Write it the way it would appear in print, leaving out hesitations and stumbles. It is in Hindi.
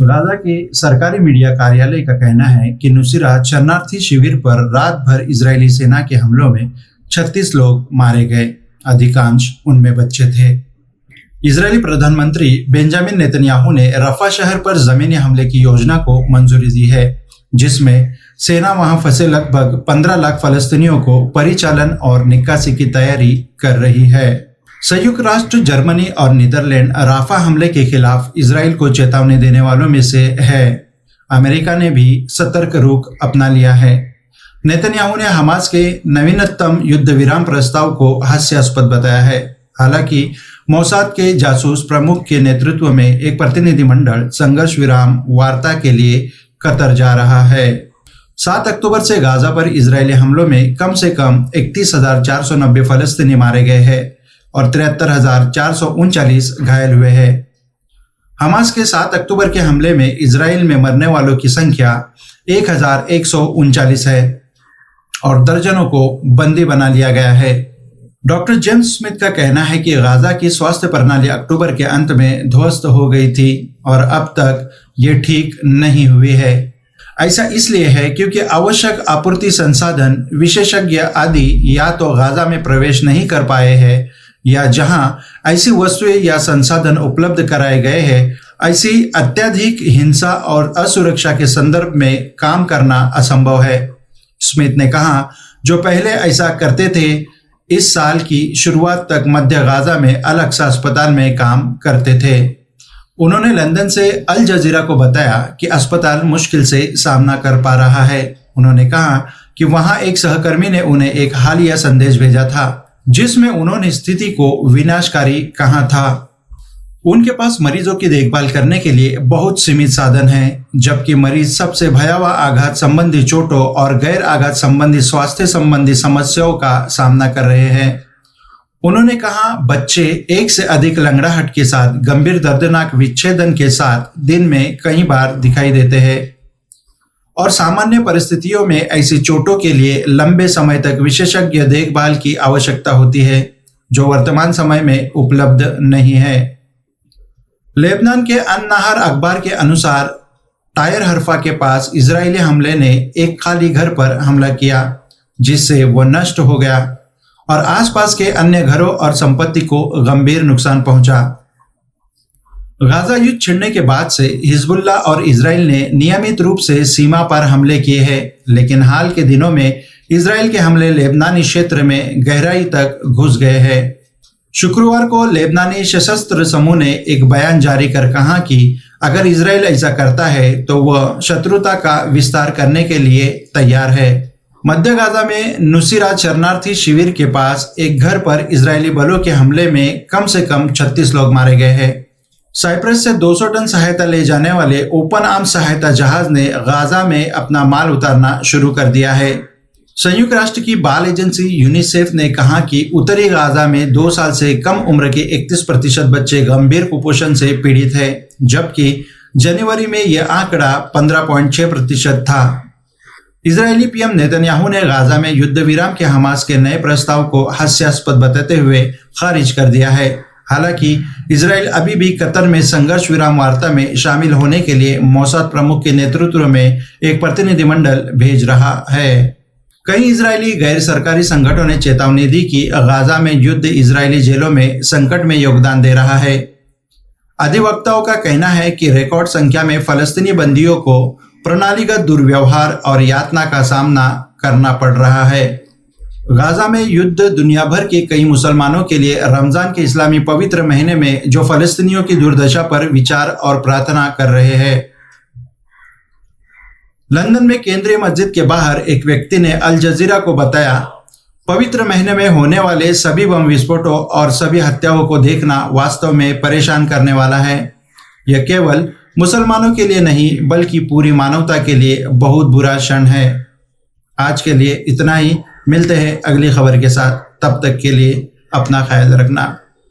गाजा के सरकारी मीडिया कार्यालय का कहना है कि नुसीरात शरणार्थी शिविर पर रात भर इजरायली सेना के हमलों में 36 लोग मारे गए, अधिकांश उनमें बच्चे थे। इजरायली प्रधानमंत्री बेंजामिन नेतन्याहू ने रफा शहर पर जमीनी हमले की योजना को मंजूरी दी है, जिसमें सेना वहां फंसे लगभग 15 लाख फलस्तीनियों को परिचालन और निकासी की तैयारी कर रही है। संयुक्त राष्ट्र, जर्मनी और नीदरलैंड राफा हमले के खिलाफ इजराइल को चेतावनी देने वालों में से है। अमेरिका ने भी सतर्क रुख अपना लिया है। नेतन्याहू ने हमास के नवीनतम युद्ध विराम प्रस्ताव को हास्यास्पद बताया है। हालांकि मोसाद के जासूस प्रमुख के नेतृत्व में एक प्रतिनिधिमंडल संघर्ष विराम वार्ता के लिए कतर जा रहा है। 7 अक्टूबर से गाजा पर इजरायली हमलों में कम से कम 31,490 फलस्तीनी मारे गए हैं और 73,439 घायल हुए हैं। हमास के 7 अक्टूबर के हमले में इजराइल में मरने वालों की संख्या 1,139 है और दर्जनों को बंदी बना लिया गया है। डॉक्टर जेम्स स्मिथ का कहना है कि गाजा की स्वास्थ्य प्रणाली अक्टूबर के अंत में ध्वस्त हो गई थी और अब तक ये ठीक नहीं हुई है। ऐसा इसलिए है क्योंकि आवश्यक आपूर्ति संसाधन विशेषज्ञ आदि या तो गाजा में प्रवेश नहीं कर पाए हैं या जहां ऐसी वस्तुएं या संसाधन उपलब्ध कराए गए हैं, ऐसी अत्यधिक हिंसा और असुरक्षा के संदर्भ में काम करना असंभव है। स्मिथ ने कहा, जो पहले ऐसा करते थे इस साल की शुरुआत तक मध्य गाजा में अलग सा अस्पताल में काम करते थे। उन्होंने लंदन से अल जजीरा को बताया कि अस्पताल मुश्किल से सामना कर पा रहा है। उन्होंने कहा कि वहां एक सहकर्मी ने उन्हें एक हालिया संदेश भेजा था जिसमें उन्होंने स्थिति को विनाशकारी कहा था। उनके पास मरीजों की देखभाल करने के लिए बहुत सीमित साधन हैं, जबकि मरीज सबसे भयावह आघात संबंधी चोटों और गैर आघात संबंधी स्वास्थ्य संबंधी समस्याओं का सामना कर रहे हैं। उन्होंने कहा, बच्चे एक से अधिक लंगड़ाहट के साथ गंभीर दर्दनाक विच्छेदन के साथ दिन में कई बार दिखाई देते हैं और सामान्य परिस्थितियों में ऐसी चोटों के लिए लंबे समय तक विशेषज्ञ देखभाल की आवश्यकता होती है, जो वर्तमान समय में उपलब्ध नहीं है। लेबनान के अन-नहर अखबार के अनुसार टायर हरफा के पास इजरायली हमले ने एक खाली घर पर हमला किया, जिससे वह नष्ट हो गया और आसपास के अन्य घरों और संपत्ति को गंभीर नुकसान पहुंचा। गाजा युद्ध छिड़ने के बाद से हिजबुल्लाह और इजराइल ने नियमित रूप से सीमा पर हमले किए हैं, लेकिन हाल के दिनों में इजराइल के हमले लेबनानी क्षेत्र में गहराई तक घुस गए हैं। शुक्रवार को लेबनानी सशस्त्र समूह ने एक बयान जारी कर कहा कि अगर इजराइल ऐसा करता है तो वह शत्रुता का विस्तार करने के लिए तैयार है। मध्य गाजा में नुसीरात शरणार्थी शिविर के पास एक घर पर इजरायली बलों के हमले में कम से कम 36 लोग मारे गए हैं। साइप्रस से 200 टन सहायता ले जाने वाले ओपन आर्म्स सहायता जहाज ने गाजा में अपना माल उतारना शुरू कर दिया है। संयुक्त राष्ट्र की बाल एजेंसी यूनिसेफ ने कहा कि उत्तरी गाजा में 2 साल से कम उम्र के 31% बच्चे गंभीर कुपोषण से पीड़ित हैं, जबकि जनवरी में यह आंकड़ा 15.6% था। इजरायली पीएम नेतन्याहू ने गाजा में युद्ध विराम के हमास के नए प्रस्ताव को हास्यास्पद बताते हुए खारिज कर दिया है। हालांकि इजराइल अभी भी कतर में संघर्ष विराम वार्ता में शामिल होने के लिए मोसाद प्रमुख के नेतृत्व में एक प्रतिनिधिमंडल भेज रहा है। कई इजरायली गैर सरकारी संगठनों ने चेतावनी दी कि गाजा में युद्ध इजरायली जेलों में संकट में योगदान दे रहा है। अधिवक्ताओं का कहना है कि रिकॉर्ड संख्या में फलस्तीनी बंदियों को प्रणालीगत दुर्व्यवहार और यातना का सामना करना पड़ रहा है। गाजा में युद्ध दुनिया भर के कई मुसलमानों के लिए रमजान के इस्लामी पवित्र महीने में जो फलस्तीनियों की दुर्दशा पर विचार और प्रार्थना कर रहे हैं। लंदन में केंद्रीय मस्जिद के बाहर एक व्यक्ति ने अल जजीरा को बताया, पवित्र महीने में होने वाले सभी बम विस्फोटों और सभी हत्याओं को देखना वास्तव में परेशान करने वाला है। यह केवल मुसलमानों के लिए नहीं बल्कि पूरी मानवता के लिए बहुत बुरा क्षण है। आज के लिए इतना ही। मिलते हैं अगली खबर के साथ, तब तक के लिए अपना ख्याल रखना।